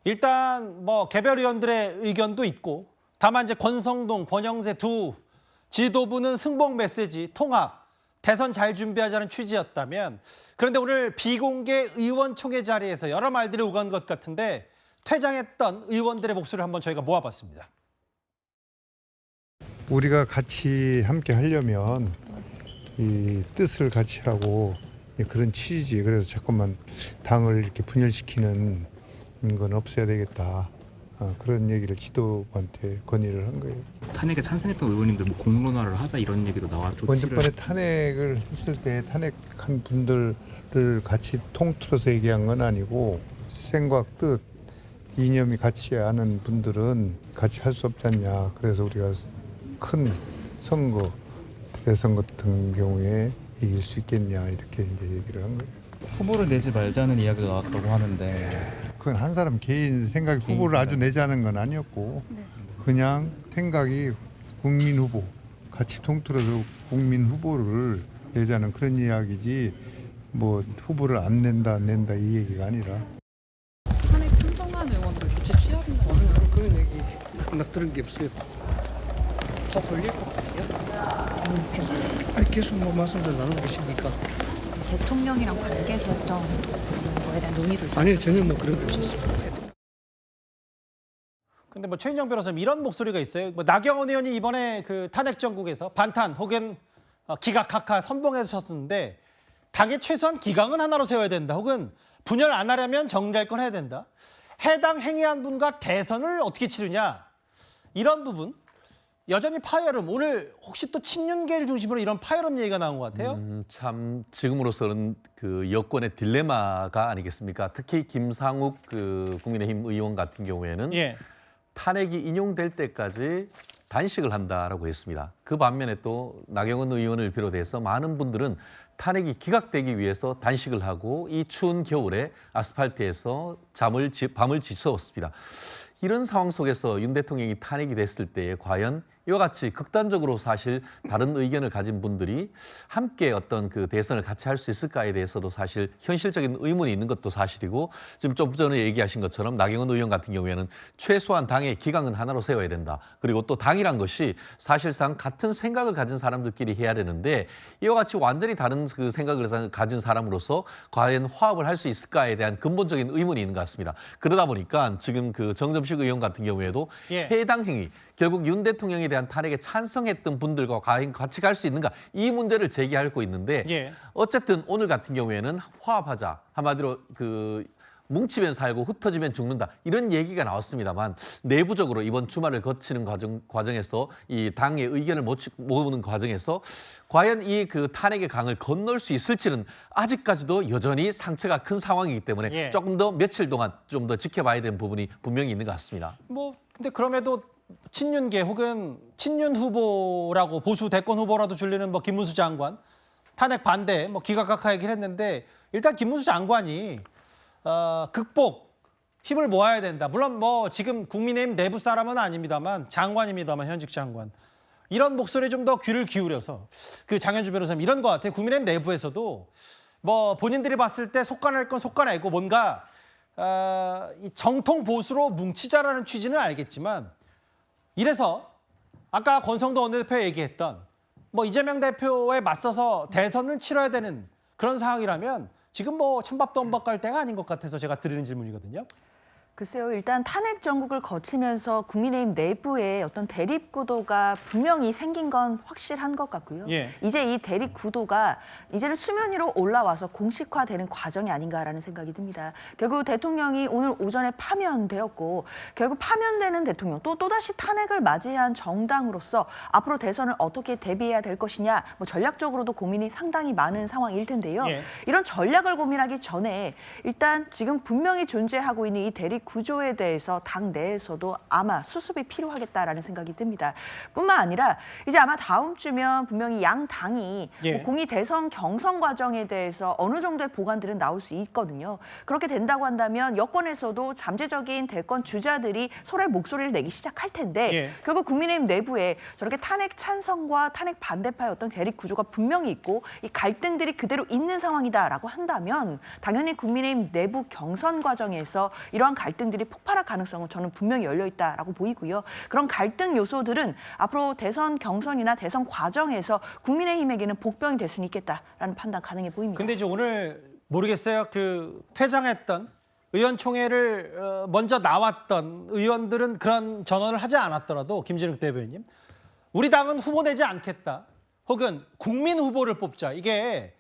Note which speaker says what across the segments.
Speaker 1: 일단 뭐 개별 의원들의 의견도 있고 다만 이제 권성동, 권영세 두 지도부는 승복 메시지, 통합, 대선 잘 준비하자는 취지였다면 그런데 오늘 비공개 의원총회 자리에서 여러 말들이 오간 것 같은데 퇴장했던 의원들의 목소리를 한번 저희가 모아봤습니다.
Speaker 2: 우리가 같이 함께 하려면 이 뜻을 같이 하고 그런 취지지. 그래서 자꾸만 당을 이렇게 분열시키는 건 없어야 되겠다. 그런 얘기를 지도부한테 건의를 한 거예요.
Speaker 3: 탄핵에 찬성했던 의원님들 뭐 공론화를 하자 이런 얘기도 나왔죠.
Speaker 2: 번에 탄핵을 했을 때 탄핵한 분들을 같이 통틀어서 얘기한 건 아니고 생각, 뜻, 이념이 같이 아는 분들은 같이 할 수 없지 않냐. 그래서 우리가 큰 선거, 대선 같은 경우에 이길 수 있겠냐 이렇게 이제 얘기를 한 거예요.
Speaker 3: 후보를 내지 말자는 이야기가 나왔다고 하는데
Speaker 2: 그건 한 사람 개인 생각이 후보를 아주 내자는 건 아니었고 그냥 생각이 국민 후보 같이 통틀어서 국민 후보를 내자는 그런 이야기지 뭐 후보를 안 낸다 이 얘기가 아니라.
Speaker 4: 탄핵 찬성한 의원들 조치 취해야 된다고 하는
Speaker 5: 그런 얘기 나 들은 게 없어요.
Speaker 4: 더 걸릴 것 같으세요?
Speaker 5: 아니 계속 뭐 말씀들 나누고 계시니까.
Speaker 4: 대통령이랑 관계 설정 이런 거에 대한 논의를 좀
Speaker 5: 아니요 전혀 뭐 그런 게 없었어요.
Speaker 1: 근데 뭐 최인정 변호사님 이런 목소리가 있어요. 뭐 나경원 의원이 이번에 그 탄핵 정국에서 반탄 혹은 기각하카 선봉해 주셨는데 당에 최소한 기강은 하나로 세워야 된다. 혹은 분열 안 하려면 정리할건 해야 된다. 해당 행위한 분과 대선을 어떻게 치르냐. 이런 부분 여전히 파열음. 오늘 혹시 또 친윤계를 중심으로 이런 파열음 얘기가 나온 것 같아요.
Speaker 6: 참 지금으로서는 그 여권의 딜레마가 아니겠습니까? 특히 김상욱 그 국민의힘 의원 같은 경우에는 탄핵이 인용될 때까지 단식을 한다라고 했습니다. 그 반면에 또 나경원 의원을 비롯해서 많은 분들은 탄핵이 기각되기 위해서 단식을 하고 이 추운 겨울에 아스팔트에서 밤을 지새웠습니다. 이런 상황 속에서 윤 대통령이 탄핵이 됐을 때에 과연 이와 같이 극단적으로 사실 다른 의견을 가진 분들이 함께 어떤 그 대선을 같이 할 수 있을까에 대해서도 사실 현실적인 의문이 있는 것도 사실이고 지금 좀 전에 얘기하신 것처럼 나경원 의원 같은 경우에는 최소한 당의 기강은 하나로 세워야 된다. 그리고 또 당이란 것이 사실상 같은 생각을 가진 사람들끼리 해야 되는데 이와 같이 완전히 다른 그 생각을 가진 사람으로서 과연 화합을 할 수 있을까에 대한 근본적인 의문이 있는 것 같습니다. 그러다 보니까 지금 그 정점식 의원 같은 경우에도 해당 행위 결국 윤 대통령에 대한 탄핵에 찬성했던 분들과 같이 갈 수 있는가 이 문제를 제기하고 있는데 어쨌든 오늘 같은 경우에는 화합하자 한마디로 그 뭉치면 살고 흩어지면 죽는다 이런 얘기가 나왔습니다만 내부적으로 이번 주말을 거치는 과정에서 이 당의 의견을 모으는 과정에서 과연 이 그 탄핵의 강을 건널 수 있을지는 아직까지도 여전히 상처가 큰 상황이기 때문에 조금 더 며칠 동안 좀 더 지켜봐야 되는 부분이 분명히 있는 것 같습니다.
Speaker 1: 뭐 근데 그럼에도 친윤계 혹은 친윤 후보라고 보수 대권 후보라도 줄리는 뭐 김문수 장관 탄핵 반대 뭐 기각하카 얘기를 했는데 일단 김문수 장관이 극복 힘을 모아야 된다. 물론 뭐 지금 국민의힘 내부 사람은 아닙니다만 장관입니다만 현직 장관 이런 목소리에 좀 더 귀를 기울여서 그 장현주 변호사님 이런 것 같아요. 국민의힘 내부에서도 뭐 본인들이 봤을 때 속아낼 건 속아내고 뭔가 이 정통 보수로 뭉치자라는 취지는 알겠지만 이래서 아까 권성동 원내대표 얘기했던 뭐 이재명 대표에 맞서서 대선을 치러야 되는 그런 상황이라면 지금 뭐 찬밥도 안 바꿀 때가 아닌 것 같아서 제가 드리는 질문이거든요.
Speaker 7: 글쎄요. 일단 탄핵 정국을 거치면서 국민의힘 내부에 어떤 대립 구도가 분명히 생긴 건 확실한 것 같고요. 이제 이 대립 구도가 이제는 수면 위로 올라와서 공식화되는 과정이 아닌가라는 생각이 듭니다. 결국 대통령이 오늘 오전에 파면되었고 결국 파면되는 대통령 또다시 탄핵을 맞이한 정당으로서 앞으로 대선을 어떻게 대비해야 될 것이냐 뭐 전략적으로도 고민이 상당히 많은 상황일 텐데요. 이런 전략을 고민하기 전에 일단 지금 분명히 존재하고 있는 이 대립 구조에 대해서 당 내에서도 아마 수습이 필요하겠다라는 생각이 듭니다. 뿐만 아니라 이제 아마 다음 주면 분명히 양 당이 뭐 공이 대선 경선 과정에 대해서 어느 정도의 보관들은 나올 수 있거든요. 그렇게 된다고 한다면 여권에서도 잠재적인 대권 주자들이 서로의 목소리를 내기 시작할 텐데 결국 국민의힘 내부에 저렇게 탄핵 찬성과 탄핵 반대파의 어떤 대립 구조가 분명히 있고 이 갈등들이 그대로 있는 상황이다라고 한다면 당연히 국민의힘 내부 경선 과정에서 이러한 갈등 갈등들이 폭발할 가능성은 저는 분명히 열려 있다라고 보이고요. 그런 갈등 요소들은 앞으로 대선 경선이나 대선 과정에서 국민의힘에게는 복병이 될 수는 있겠다라는 판단 가능해 보입니다.
Speaker 1: 근데 이제 오늘 모르겠어요. 그 퇴장했던 의원총회를 먼저 나왔던 의원들은 그런 전언을 하지 않았더라도 김진욱 대변인, 우리 당은 후보 내지 않겠다. 혹은 국민 후보를 뽑자. 이게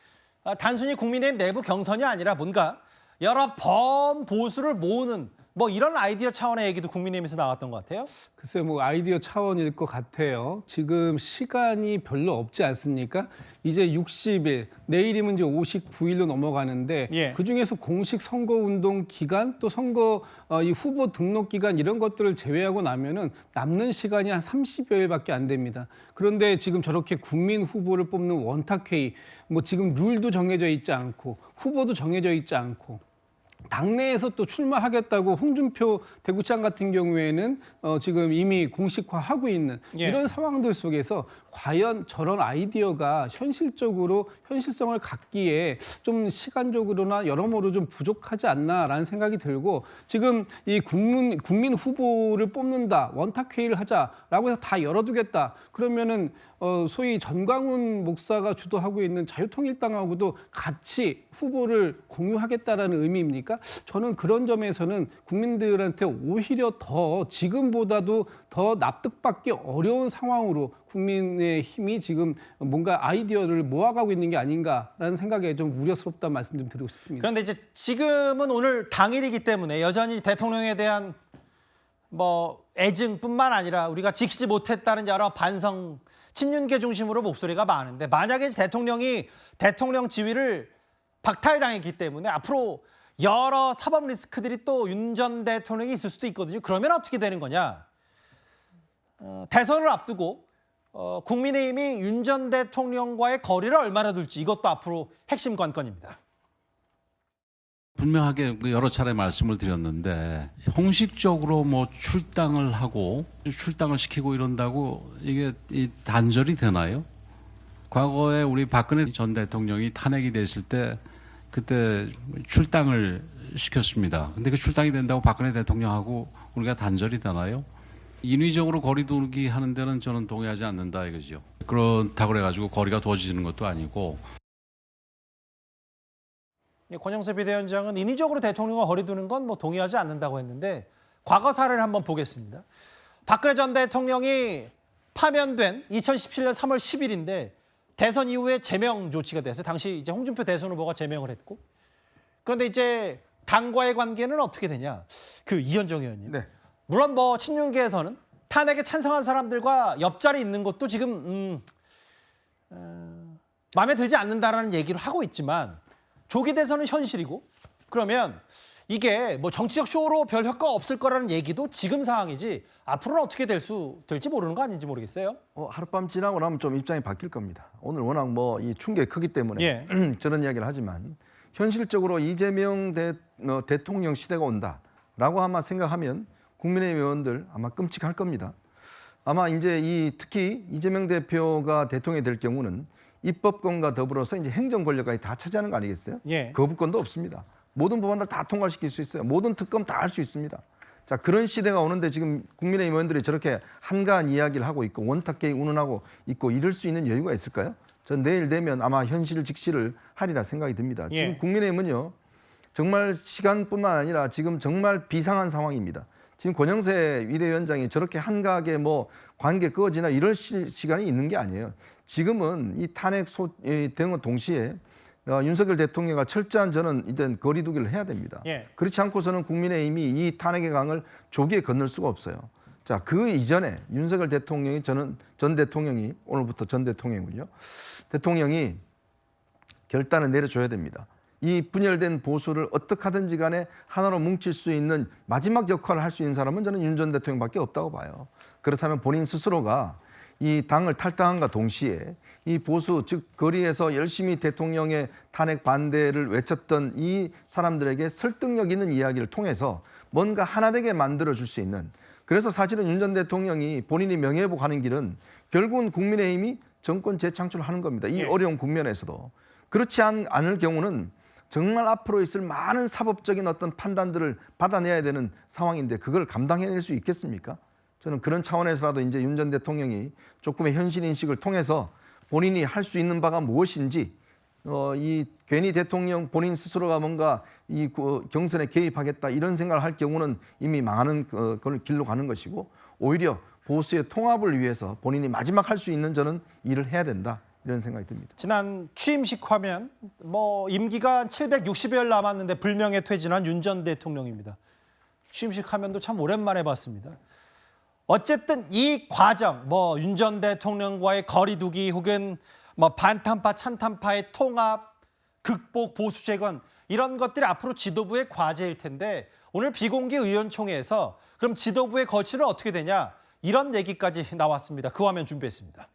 Speaker 1: 단순히 국민의힘 내부 경선이 아니라 뭔가 여러 범보수를 모으는 뭐 이런 아이디어 차원의 얘기도 국민의힘에서 나왔던 것 같아요.
Speaker 5: 글쎄요, 뭐 아이디어 차원일 것 같아요. 지금 시간이 별로 없지 않습니까? 이제 60일, 내일이면 이제 59일로 넘어가는데
Speaker 1: 예.
Speaker 5: 그중에서 공식 선거운동 기간 또 선거 이 후보 등록 기간 이런 것들을 제외하고 나면은 남는 시간이 한 30여일밖에 안 됩니다. 그런데 지금 저렇게 국민 후보를 뽑는 원탁회의, 뭐 지금 룰도 정해져 있지 않고 후보도 정해져 있지 않고 당내에서 또 출마하겠다고 홍준표 대구시장 같은 경우에는 지금 이미 공식화하고 있는 이런 상황들 속에서 과연 저런 아이디어가 현실적으로 현실성을 갖기에 좀 시간적으로나 여러모로 좀 부족하지 않나라는 생각이 들고, 지금 이 국민 후보를 뽑는다, 원탁회의를 하자라고 해서 다 열어두겠다. 그러면은 소위 전광훈 목사가 주도하고 있는 자유통일당하고도 같이 후보를 공유하겠다라는 의미입니까? 저는 그런 점에서는 국민들한테 오히려 더 지금보다도 더 납득받기 어려운 상황으로 국민의힘이 지금 뭔가 아이디어를 모아가고 있는 게 아닌가라는 생각에 좀 우려스럽다는 말씀 좀 드리고 싶습니다.
Speaker 1: 그런데 이제 지금은 오늘 당일이기 때문에 여전히 대통령에 대한 뭐 애증뿐만 아니라 우리가 지키지 못했다는 여러 반성, 친윤계 중심으로 목소리가 많은데, 만약에 대통령이 대통령 지위를 박탈당했기 때문에 앞으로 여러 사법 리스크들이 또 윤 전 대통령이 있을 수도 있거든요. 그러면 어떻게 되는 거냐? 대선을 앞두고 국민의힘이 윤 전 대통령과의 거리를 얼마나 둘지, 이것도 앞으로 핵심 관건입니다.
Speaker 8: 분명하게 여러 차례 말씀을 드렸는데, 형식적으로 뭐 출당을 하고 출당을 시키고 이런다고 이게 단절이 되나요? 과거에 우리 박근혜 전 대통령이 탄핵이 됐을 때 그때 출당을 시켰습니다. 근데 그 출당이 된다고 박근혜 대통령하고 우리가 단절이 되나요? 인위적으로 거리 두기 하는 데는 저는 동의하지 않는다 이거죠. 그렇다고 그래가지고 거리가 두어지는 것도 아니고.
Speaker 1: 권영세 비대위원장은 인위적으로 대통령과 거리 두는 건 뭐 동의하지 않는다고 했는데, 과거 사례를 한번 보겠습니다. 박근혜 전 대통령이 파면된 2017년 3월 10일인데 대선 이후에 제명 조치가 됐어요. 당시 이제 홍준표 대선 후보가 제명을 했고, 그런데 이제 당과의 관계는 어떻게 되냐? 그 이현정 의원님.
Speaker 9: 네.
Speaker 1: 물론 뭐 친윤계에서는 탄핵에 찬성한 사람들과 옆자리에 있는 것도 지금 마음에 들지 않는다라는 얘기를 하고 있지만, 조기 대선은 현실이고, 그러면 이게 뭐 정치적 쇼로 별 효과가 없을 거라는 얘기도 지금 상황이지, 앞으로는 어떻게 될지 모르는 거 아닌지 모르겠어요.
Speaker 9: 하룻밤 지나고 나면 좀 입장이 바뀔 겁니다. 오늘 워낙 뭐 이 충격이 크기 때문에 저런 이야기를 하지만, 현실적으로 이재명 대통령 시대가 온다라고 아마 생각하면 국민의힘 의원들 아마 끔찍할 겁니다. 아마 이제 특히 이재명 대표가 대통령이 될 경우는 입법권과 더불어서 이제 행정 권력까지 다 차지하는 거 아니겠어요? 거부권도 없습니다. 모든 법안들 다 통과시킬 수 있어요. 모든 특검 다 할 수 있습니다. 자, 그런 시대가 오는데 지금 국민의힘 의원들이 저렇게 한가한 이야기를 하고 있고 원탁계의 운운하고 있고 이럴 수 있는 여유가 있을까요? 전 내일 되면 아마 현실 직시를 하리라 생각이 듭니다. 지금 국민의힘은요, 정말 시간뿐만 아니라 지금 정말 비상한 상황입니다. 지금 권영세 비대위원장이 저렇게 한가하게 뭐 관계 꺼지나 이럴 시간이 있는 게 아니에요. 지금은 이 탄핵 등과 동시에 윤석열 대통령과 철저한 저는 일단 거리두기를 해야 됩니다. 그렇지 않고서는 국민의힘이 이 탄핵의 강을 조기에 건널 수가 없어요. 자, 그 이전에 윤석열 대통령이 전 대통령이 오늘부터 전 대통령이군요. 대통령이 결단을 내려줘야 됩니다. 이 분열된 보수를 어떻게 하든지 간에 하나로 뭉칠 수 있는 마지막 역할을 할 수 있는 사람은 저는 윤 전 대통령밖에 없다고 봐요. 그렇다면 본인 스스로가 이 당을 탈당함과 동시에 이 보수, 즉 거리에서 열심히 대통령의 탄핵 반대를 외쳤던 이 사람들에게 설득력 있는 이야기를 통해서 뭔가 하나되게 만들어줄 수 있는, 그래서 사실은 윤 전 대통령이 본인이 명예회복하는 길은 결국은 국민의힘이 정권 재창출을 하는 겁니다. 이 어려운 국면에서도. 그렇지 않을 경우는 정말 앞으로 있을 많은 사법적인 어떤 판단들을 받아내야 되는 상황인데 그걸 감당해낼 수 있겠습니까? 저는 그런 차원에서라도 이제 윤 전 대통령이 조금의 현실 인식을 통해서 본인이 할 수 있는 바가 무엇인지 이 괜히 대통령 본인 스스로가 뭔가 이 경선에 개입하겠다 이런 생각을 할 경우는 이미 망하는 그걸 길로 가는 것이고 오히려 보수의 통합을 위해서 본인이 마지막 할 수 있는 저는 일을 해야 된다 이런 생각이 듭니다.
Speaker 1: 지난 취임식 화면 뭐 임기가 760여일 남았는데 불명예 퇴진한 윤 전 대통령입니다. 취임식 화면도 참 오랜만에 봤습니다. 어쨌든 이 과정 뭐 윤 전 대통령과의 거리두기 혹은 뭐 반탄파 찬탄파의 통합, 극복, 보수 재건 이런 것들이 앞으로 지도부의 과제일 텐데 오늘 비공개 의원총회에서 그럼 지도부의 거취는 어떻게 되냐 이런 얘기까지 나왔습니다. 그 화면 준비했습니다.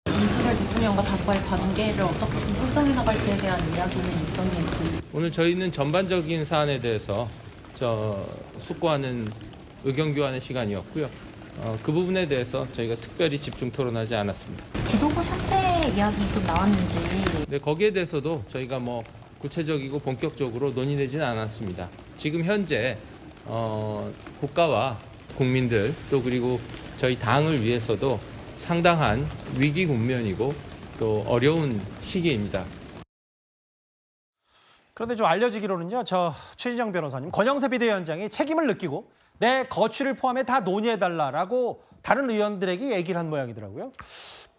Speaker 10: 윤석열 대통령과 과거의 관계를 어떻게 설정해 나갈지에 대한 이야기는 있었는지.
Speaker 11: 오늘 저희는 전반적인 사안에 대해서 숙고하는 의견 교환의 시간이었고요. 그 부분에 대해서 저희가 특별히 집중 토론하지 않았습니다.
Speaker 10: 지도부 사퇴 이야기 좀 나왔는지.
Speaker 11: 네, 거기에 대해서도 저희가 뭐 구체적이고 본격적으로 논의되지는 않았습니다. 지금 현재 국가와 국민들 또 그리고 저희 당을 위해서도 상당한 위기 국면이고 또 어려운 시기입니다.
Speaker 1: 그런데 좀 알려지기로는요. 저 최진정 변호사님, 권영세 비대위원장이 책임을 느끼고 내 거취를 포함해 다 논의해달라라고 다른 의원들에게 얘기를 한 모양이더라고요.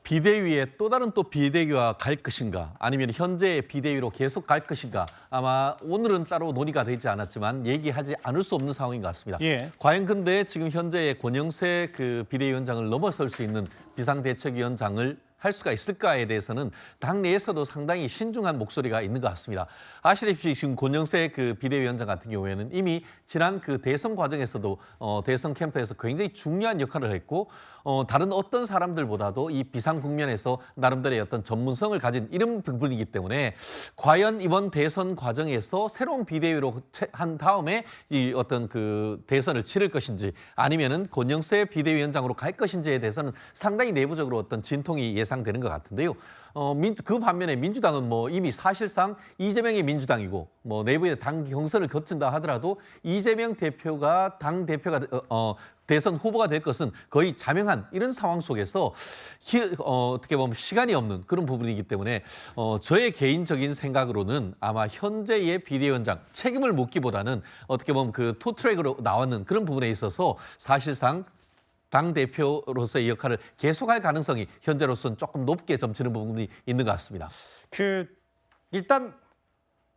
Speaker 6: 비대위에 또 다른 또 비대위와 갈 것인가 아니면 현재의 비대위로 계속 갈 것인가 아마 오늘은 따로 논의가 되지 않았지만 얘기하지 않을 수 없는 상황인 것 같습니다.
Speaker 1: 예.
Speaker 6: 과연 근데 지금 현재의 권영세 그 비대위원장을 넘어설 수 있는 비상대책위원장을 할 수가 있을까에 대해서는 당내에서도 상당히 신중한 목소리가 있는 것 같습니다. 아시다시피 지금 권영세 그 비대위원장 같은 경우에는 이미 지난 그 대선 과정에서도 대선 캠프에서 굉장히 중요한 역할을 했고 다른 어떤 사람들보다도 이 비상 국면에서 나름대로의 어떤 전문성을 가진 이런 부분이기 때문에 과연 이번 대선 과정에서 새로운 비대위로 한 다음에 이 어떤 그 대선을 치를 것인지 아니면은 권영세 비대위원장으로 갈 것인지에 대해서는 상당히 내부적으로 어떤 진통이 예상되는 것 같은데요. 그 반면에 민주당은 뭐 이미 사실상 이재명의 민주당이고 뭐 내부의 당 경선을 거친다 하더라도 이재명 대표가 당 대표가 대선 후보가 될 것은 거의 자명한 이런 상황 속에서 어떻게 보면 시간이 없는 그런 부분이기 때문에 저의 개인적인 생각으로는 아마 현재의 비대위원장 책임을 묻기보다는 어떻게 보면 그 투트랙으로 나왔는 그런 부분에 있어서 사실상 당대표로서의 역할을 계속할 가능성이 현재로서는 조금 높게 점치는 부분이 있는 것 같습니다.
Speaker 1: 일단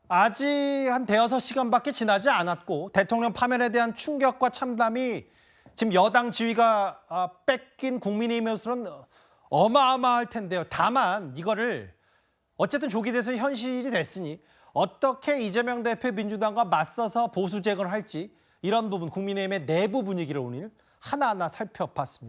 Speaker 1: 아직 한 대여섯 시간밖에 지나지 않았고 대통령 파면에 대한 충격과 참담이 지금 여당 지위가 뺏긴 국민의힘으로서는 어마어마할 텐데요. 다만 이거를 어쨌든 조기 대선 현실이 됐으니 어떻게 이재명 대표 민주당과 맞서서 보수 재건을 할지 이런 부분 국민의힘의 내부 분위기를 오늘 하나하나 살펴봤습니다.